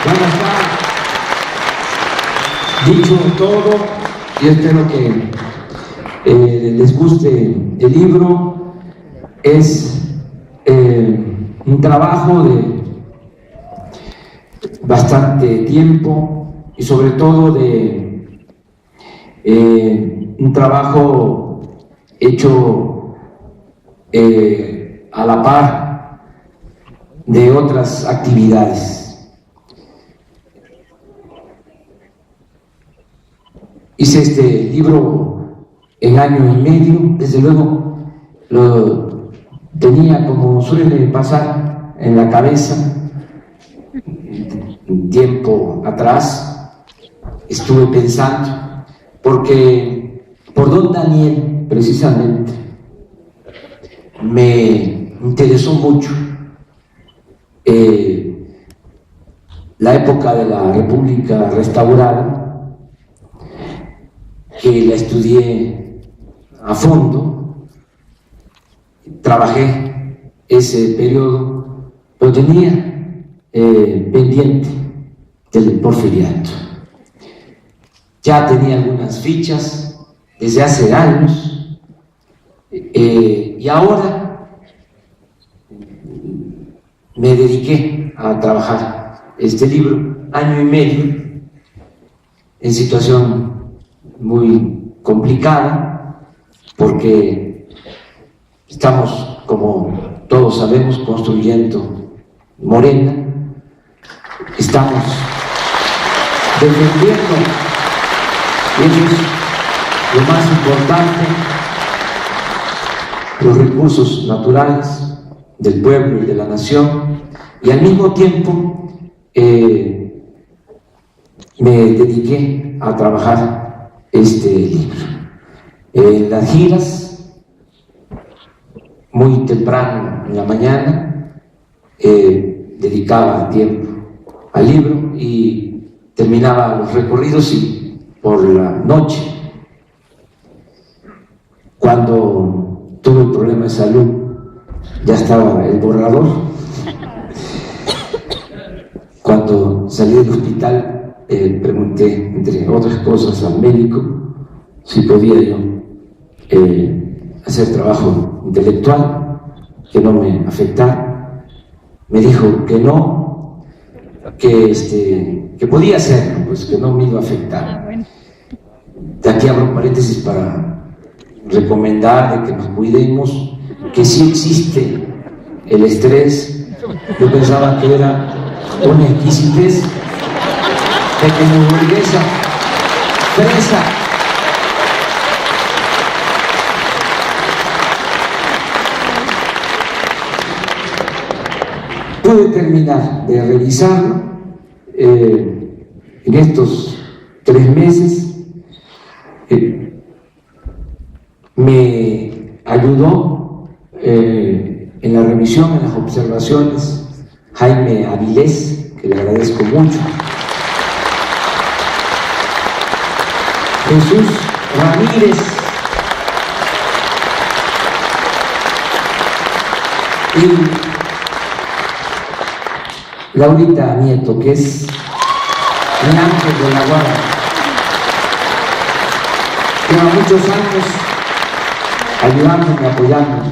Bueno, está dicho todo y espero que les guste el libro. Es un trabajo de bastante tiempo y sobre todo de un trabajo hecho a la par de otras actividades. Hice este libro en año y medio, desde luego lo tenía, como suele pasar, en la cabeza. Un tiempo atrás estuve pensando, porque por don Daniel precisamente me interesó mucho la época de la República restaurada, que la estudié a fondo, trabajé ese periodo, pero tenía pendiente del porfiriato. Ya tenía algunas fichas desde hace años y ahora me dediqué a trabajar este libro, año y medio, en situación muy complicada, porque estamos, como todos sabemos, construyendo Morena, estamos defendiendo, y eso es lo más importante, los recursos naturales del pueblo y de la nación, y al mismo tiempo me dediqué a trabajar este libro. En las giras, muy temprano en la mañana, dedicaba tiempo al libro y terminaba los recorridos, y por la noche, cuando tuve el problema de salud, ya estaba el borrador. Cuando salí del hospital, pregunté, entre otras cosas, al médico si podía yo hacer trabajo intelectual, que no me afectara. Me dijo que no, que podía hacerlo, pues que no me iba a afectar. De aquí abro paréntesis para recomendar de que nos cuidemos, que sí existe el estrés. Yo pensaba que era una exquisitez, de que mi burguesa fresa pude terminar de revisarlo en estos 3 meses. Me ayudó en la revisión, en las observaciones, Jaime Avilés, que le agradezco mucho. Jesús Ramírez y Laurita Nieto, que es un ángel de la guarda. Lleva muchos años ayudándome, apoyándome.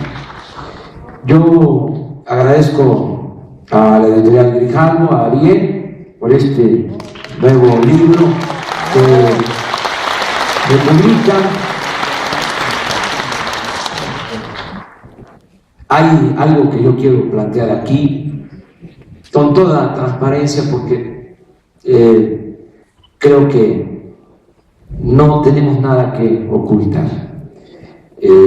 Yo agradezco a la editorial Grijalvo, a Ariel, por este nuevo libro que publica. Hay algo que yo quiero plantear aquí con toda transparencia, porque creo que no tenemos nada que ocultar.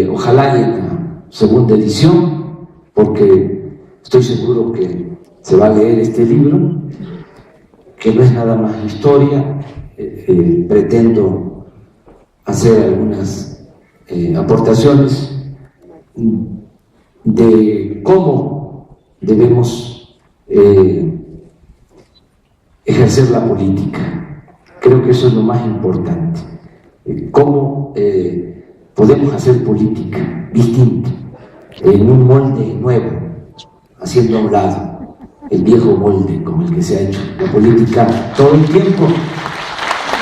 Ojalá haya una segunda edición, porque estoy seguro que se va a leer este libro, que no es nada más historia. Pretendo hacer algunas aportaciones de cómo debemos ejercer la política. Creo que eso es lo más importante. Cómo podemos hacer política distinta, en un molde nuevo, haciendo a un lado el viejo molde con el que se ha hecho la política todo el tiempo.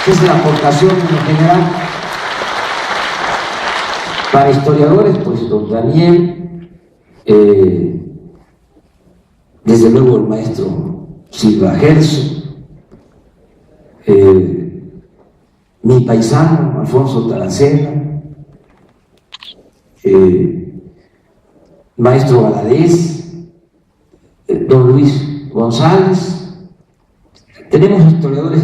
Esa es la aportación en general. Para historiadores, pues don Daniel, desde luego el maestro Silva Gerso, mi paisano Alfonso Taracena, maestro Valadez, don Luis González. Tenemos historiadores,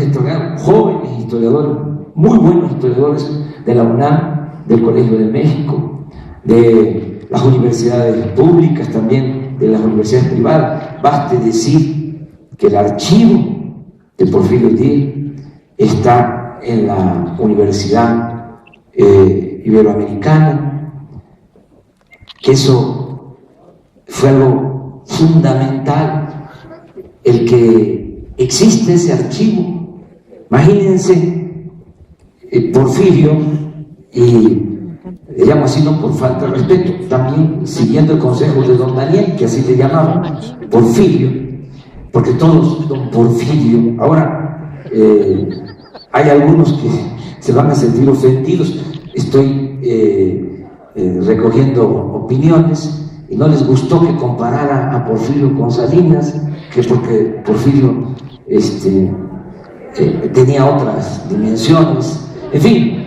jóvenes historiadores, muy buenos historiadores de la UNAM, del Colegio de México, de las universidades públicas, también de las universidades privadas. Baste decir que el archivo de Porfirio Díaz está en la Universidad Iberoamericana, que eso fue algo fundamental, el que existe ese archivo. Imagínense, Porfirio, y le llamo así no por falta de respeto, también siguiendo el consejo de don Daniel, que así le llamaban, Porfirio, porque todos don Porfirio. Ahora hay algunos que se van a sentir ofendidos. Estoy recogiendo opiniones y no les gustó que comparara a Porfirio con Salinas, que porque Porfirio tenía otras dimensiones. En fin,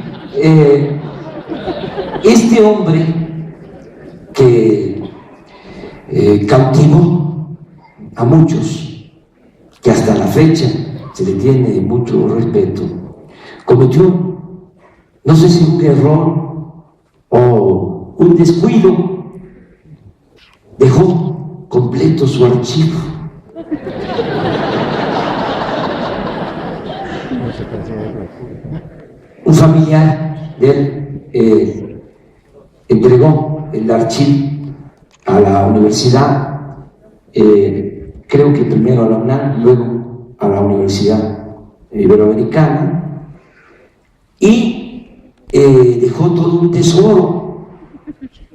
este hombre que cautivó a muchos, que hasta la fecha se le tiene mucho respeto, cometió, no sé si un error o un descuido, dejó completo su archivo. Un familiar de él entregó el archivo a la universidad, creo que primero a la UNAM, luego a la Universidad Iberoamericana, y dejó todo un tesoro,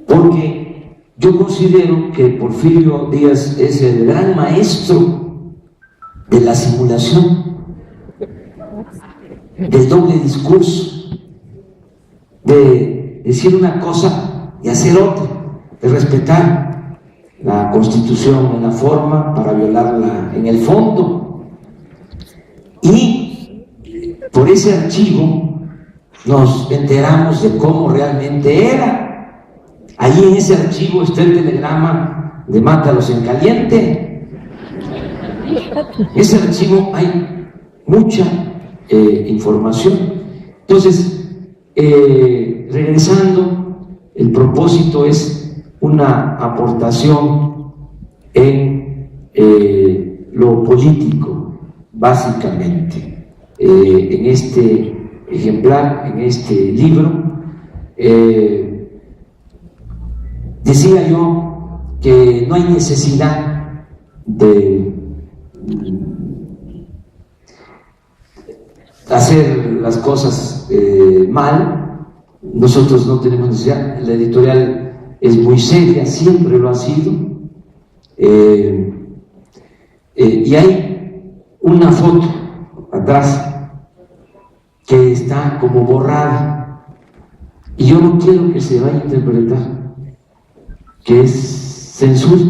porque yo considero que Porfirio Díaz es el gran maestro de la simulación, del doble discurso, de decir una cosa y hacer otra, de respetar la Constitución en la forma para violarla en el fondo. Y por ese archivo nos enteramos de cómo realmente era. Allí en ese archivo está el telegrama de Mátalos en caliente. En ese archivo hay mucha información. Entonces, regresando, el propósito es una aportación en lo político, básicamente. En este ejemplar, en este libro, decía yo que no hay necesidad de hacer las cosas mal. Nosotros no tenemos necesidad. La editorial es muy seria, siempre lo ha sido, y hay una foto atrás que está como borrada, y yo no quiero que se vaya a interpretar que es censura.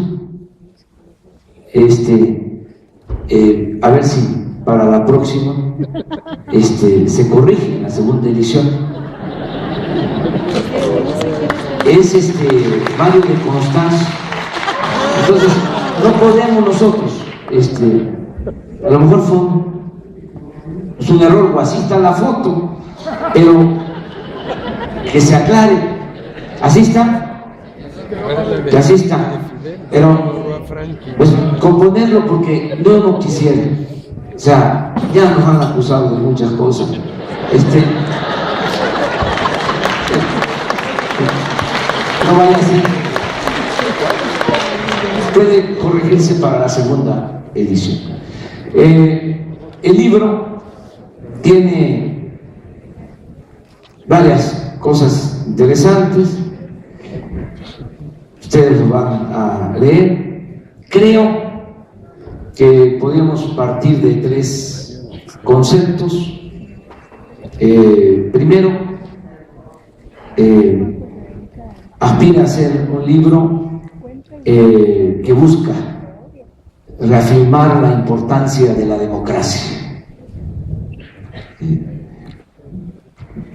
A ver si para la próxima se corrige en la segunda edición. Es Mario de Constanzo. Entonces no podemos nosotros, a lo mejor fue un error, o así está la foto, pero que se aclare. Así está, que así está, pero pues componerlo, porque yo no quisiera, o sea, ya nos han acusado de muchas cosas. No vaya a ser, puede corregirse para la segunda edición. El libro tiene varias cosas interesantes, ustedes lo van a leer. Creo que podíamos partir de 3 conceptos. Primero, aspira a ser un libro que busca reafirmar la importancia de la democracia.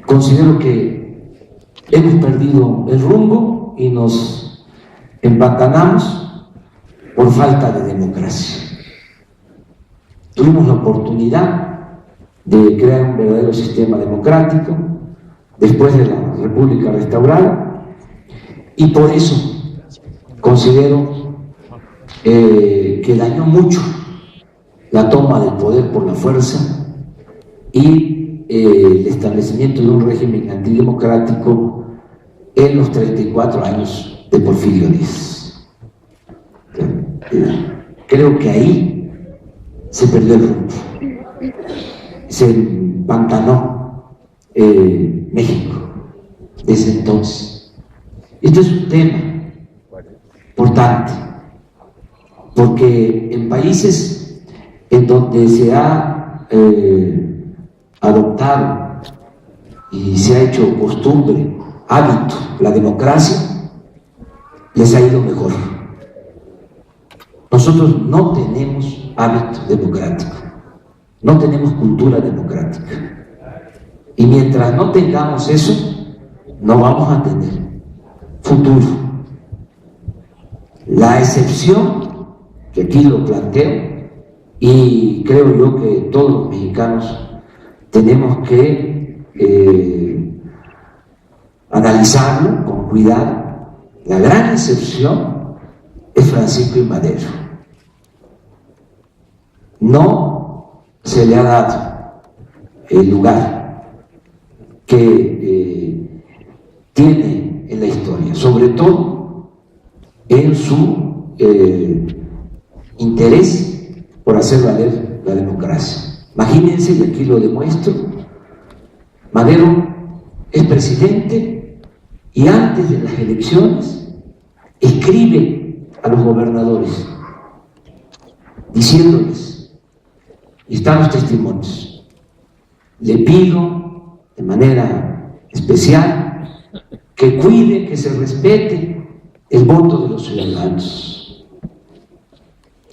Considero que hemos perdido el rumbo y nos empantanamos por falta de democracia. Tuvimos la oportunidad de crear un verdadero sistema democrático después de la República restaurada, y por eso considero que dañó mucho la toma del poder por la fuerza y el establecimiento de un régimen antidemocrático en los 34 años de Porfirio Díaz. Creo que ahí se perdió el rumbo, se empantanó México desde entonces. Esto es un tema importante, porque en países en donde se ha adoptado y se ha hecho costumbre, hábito, la democracia, les ha ido mejor. Nosotros no tenemos hábito democrático, no tenemos cultura democrática, y mientras no tengamos eso, no vamos a tener futuro. La excepción, que aquí lo planteo, y creo yo que todos los mexicanos tenemos que analizarlo con cuidado, la gran excepción es Francisco I. Madero. No se le ha dado el lugar que tiene en la historia, sobre todo en su interés por hacer valer la democracia. Imagínense, y aquí lo demuestro, Madero es presidente y antes de las elecciones escribe a los gobernadores diciéndoles, y están los testimonios, le pido de manera especial que cuide, que se respete el voto de los ciudadanos.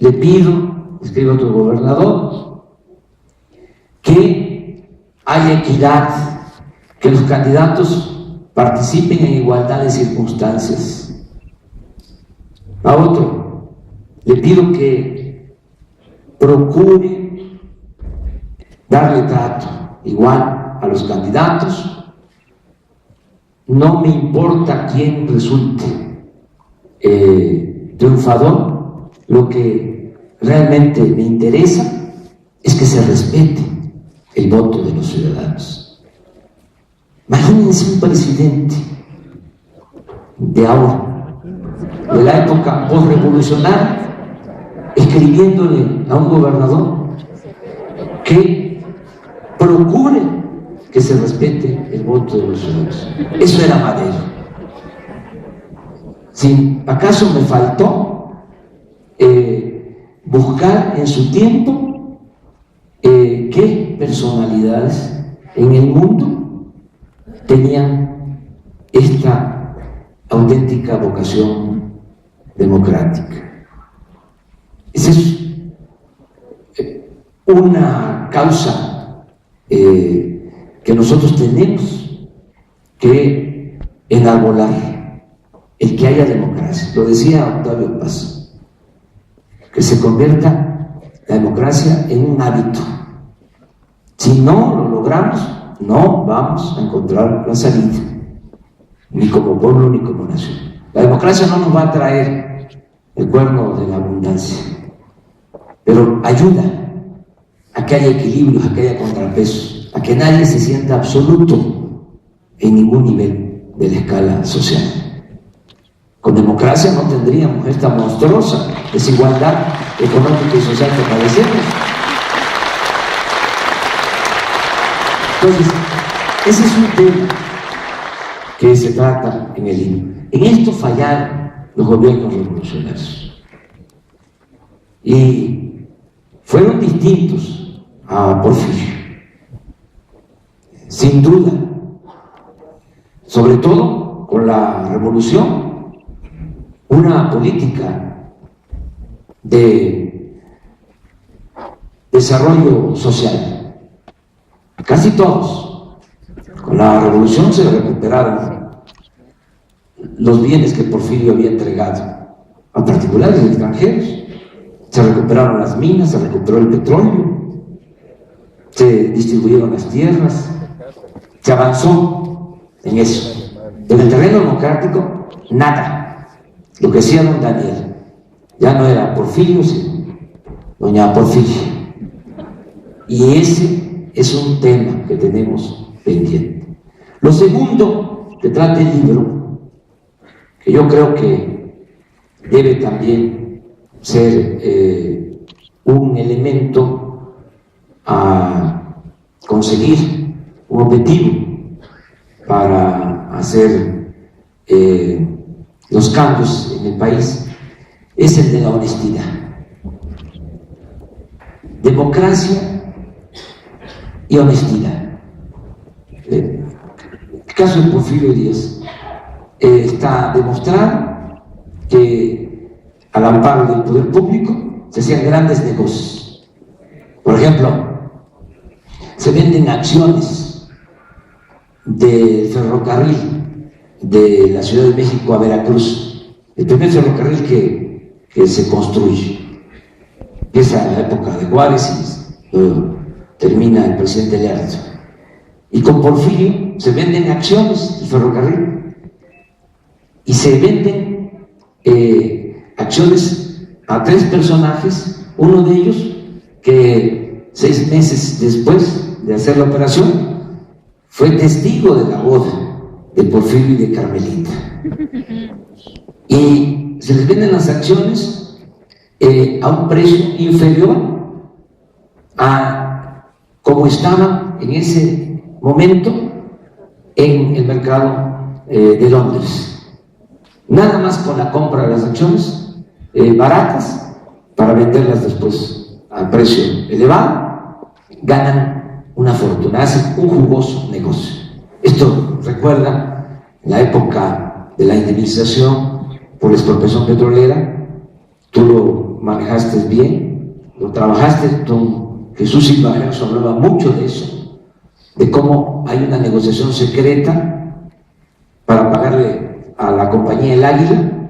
Le pido, escribe otro gobernador, que haya equidad, que los candidatos participen en igualdad de circunstancias. A otro, le pido que procure darle trato igual a los candidatos. No me importa quién resulte triunfador, lo que realmente me interesa es que se respete el voto de los ciudadanos. Imagínense un presidente de ahora, de la época postrevolucionaria, escribiéndole a un gobernador que procure que se respete el voto de los ciudadanos. Eso era Madero. Si acaso me faltó buscar en su tiempo qué personalidades en el mundo tenían esta auténtica vocación democrática. Esa es una causa que nosotros tenemos que enarbolar, el que haya democracia. Lo decía Octavio Paz, que se convierta la democracia en un hábito. Si no lo logramos, no vamos a encontrar la salida, ni como pueblo ni como nación. La democracia no nos va a traer el cuerno de la abundancia, pero ayuda a que haya equilibrios, a que haya contrapesos, a que nadie se sienta absoluto en ningún nivel de la escala social. Con democracia no tendríamos esta monstruosa desigualdad económica y social que padecemos. Entonces, ese es un tema que se trata en el libro. En esto fallaron los gobiernos revolucionarios. Y fueron distintos a Porfirio, sin duda, sobre todo con la revolución, una política de desarrollo social. Casi todos, con la revolución se recuperaron los bienes que Porfirio había entregado a particulares extranjeros, se recuperaron las minas, se recuperó el petróleo, se distribuyeron las tierras, se avanzó en eso. En el terreno democrático, nada. Lo que decía don Daniel, ya no era Porfirio, sino doña Porfiria. Y ese es un tema que tenemos pendiente. Lo segundo que trata el libro, que yo creo que debe también ser un elemento a conseguir, un objetivo para hacer los cambios en el país, es el de la honestidad. Democracia y honestidad. El caso de Porfirio Díaz está demostrado que al amparo del poder público se hacían grandes negocios. Por ejemplo, se venden acciones del ferrocarril de la Ciudad de México a Veracruz, el primer ferrocarril que se construye. Empieza en la época de Juárez y termina el presidente Lerdo. Y con Porfirio se venden acciones del ferrocarril y se venden acciones a 3 personajes, uno de ellos que 6 meses después de hacer la operación fue testigo de la boda de Porfirio y de Carmelita. Y se les venden las acciones a un precio inferior a como estaba en ese momento en el mercado de Londres. Nada más con la compra de las acciones baratas para venderlas después a precio elevado, ganan una fortuna, hacen un jugoso negocio. Esto recuerda la época de la indemnización por la expropiación petrolera. Tú lo manejaste bien, lo trabajaste. Don Jesús Silva Herzog hablaba mucho de eso, de cómo hay una negociación secreta para pagarle a la compañía El Águila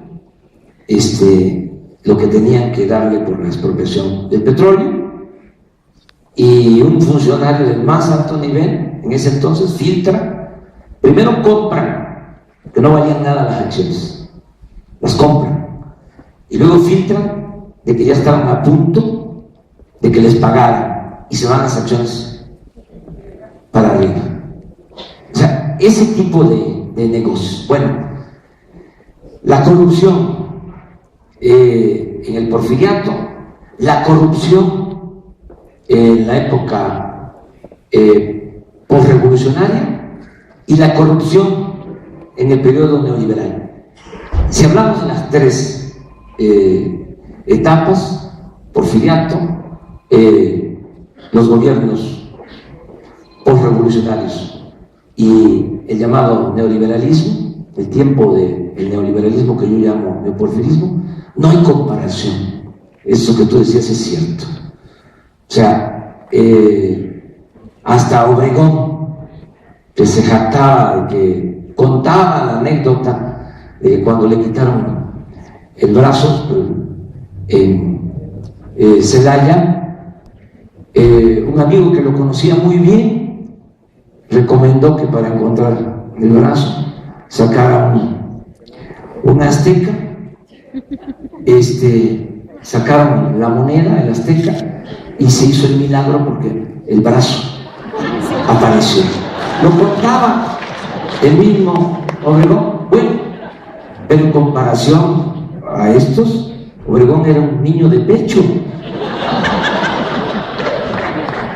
lo que tenían que darle por la expropiación del petróleo, y un funcionario del más alto nivel en ese entonces filtra, primero compran, que no valían nada las acciones, las compran, y luego filtran de que ya estaban a punto de que les pagaran y se van las acciones para arriba. O sea, ese tipo de negocios. Bueno, la corrupción en el porfiriato, la corrupción en la época posrevolucionaria y la corrupción en el periodo neoliberal. Si hablamos de las 3 etapas, porfiriato, los gobiernos posrevolucionarios y el llamado neoliberalismo, el tiempo del neoliberalismo que yo llamo neoporfirismo, no hay comparación. Eso que tú decías es cierto. O sea, hasta Obregón, que se jactaba de que contaba la anécdota de cuando le quitaron el brazo en Celaya, un amigo que lo conocía muy bien recomendó que para encontrar el brazo sacara un azteca, sacaron la moneda, el azteca, y se hizo el milagro porque el brazo apareció. Lo contaba el mismo Obregón. Bueno, pero en comparación a estos, Obregón era un niño de pecho.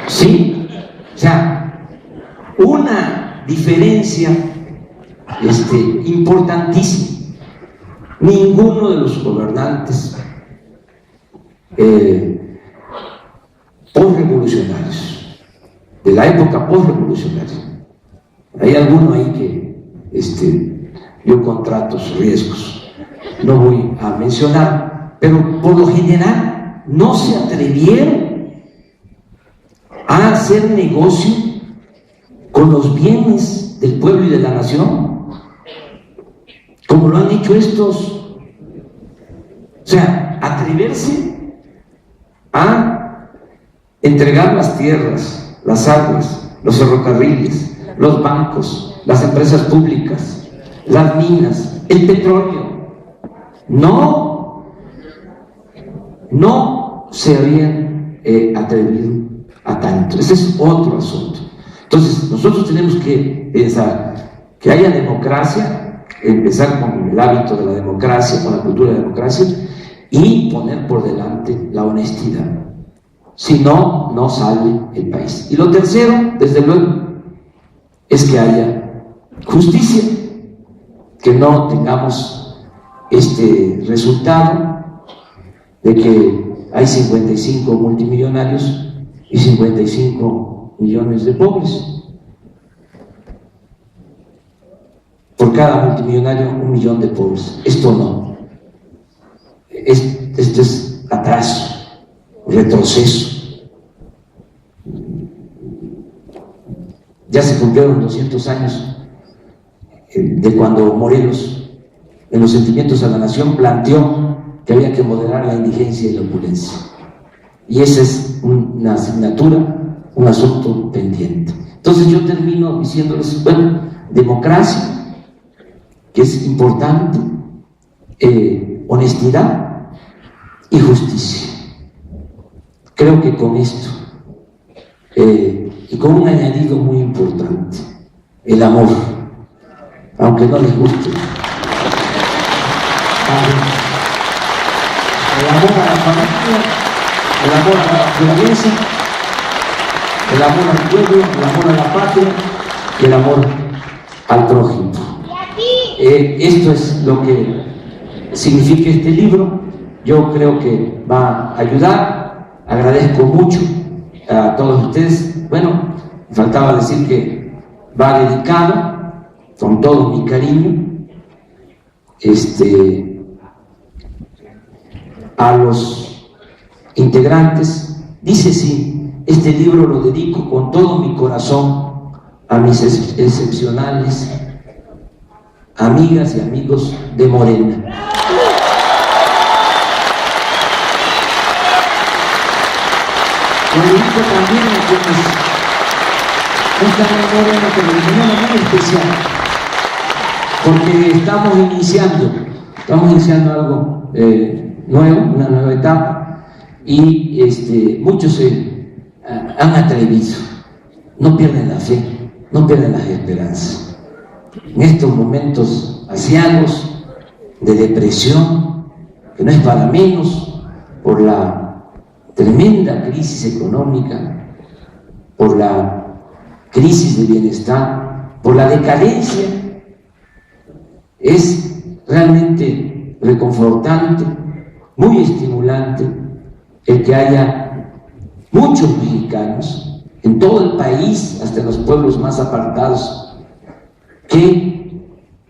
Sí, o sea, una diferencia importantísima. Ninguno de los gobernantes postrevolucionarios, de la época postrevolucionaria. Hay alguno ahí que dio contratos, riesgos, no voy a mencionar, pero por lo general no se atrevieron a hacer negocio con los bienes del pueblo y de la nación, como lo han hecho estos. O sea, atreverse a entregar las tierras, las aguas, los ferrocarriles, los bancos, las empresas públicas, las minas, el petróleo. No se habían atrevido a tanto. Ese es otro asunto. Entonces, nosotros tenemos que pensar que haya democracia, empezar con el hábito de la democracia, con la cultura de la democracia, y poner por delante la honestidad. Si no, no sale el país. Y lo tercero, desde luego, es que haya justicia, que no tengamos este resultado de que hay 55 multimillonarios y 55 millones de pobres. Por cada multimillonario, 1 millón de pobres. Esto no. Esto es atraso, retroceso. Ya se cumplieron 200 años de cuando Morelos, en los sentimientos a la nación, planteó que había que moderar la indigencia y la opulencia. Y esa es una asignatura, un asunto pendiente. Entonces yo termino diciéndoles, bueno, democracia, que es importante, honestidad y justicia. Creo que con esto, y con un añadido muy importante, el amor, aunque no les guste, el amor a la familia, el amor a la naturaleza, el amor al pueblo, el amor a la patria y el amor al prójimo. Esto es lo que significa este libro. Yo creo que va a ayudar. Agradezco mucho a todos ustedes. Bueno, me faltaba decir que va dedicado con todo mi cariño a los integrantes. Dice sí, este libro lo dedico con todo mi corazón a mis excepcionales amigas y amigos de Morena. Lo dedico también a quienes no están en Morena, pero de manera muy especial, porque estamos iniciando algo nuevo, una nueva etapa, y muchos se han atrevido, no pierden la fe, no pierden las esperanzas. En estos momentos asiagos de depresión, que no es para menos, por la tremenda crisis económica, por la crisis de bienestar, por la decadencia, es realmente reconfortante, muy estimulante el que haya muchos mexicanos en todo el país, hasta en los pueblos más apartados, que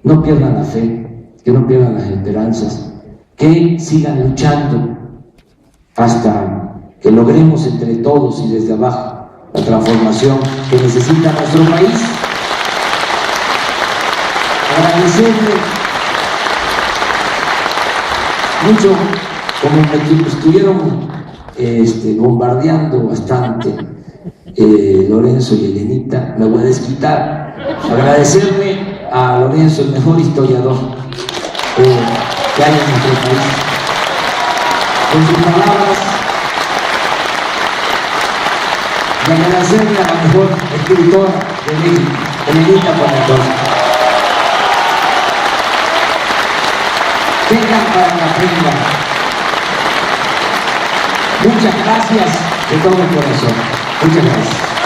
no pierdan la fe, que no pierdan las esperanzas, que sigan luchando hasta que logremos entre todos y desde abajo la transformación que necesita nuestro país. Agradecerle mucho, como me estuvieron bombardeando bastante Lorenzo y Elenita, me voy a desquitar. Agradecerle a Lorenzo, el mejor historiador que hay en nuestro país, con sus palabras, y agradecerle a la mejor escritora de México, Elenita Poniatowska. Tengan para la prenda. Muchas gracias de todo corazón. Muchas gracias.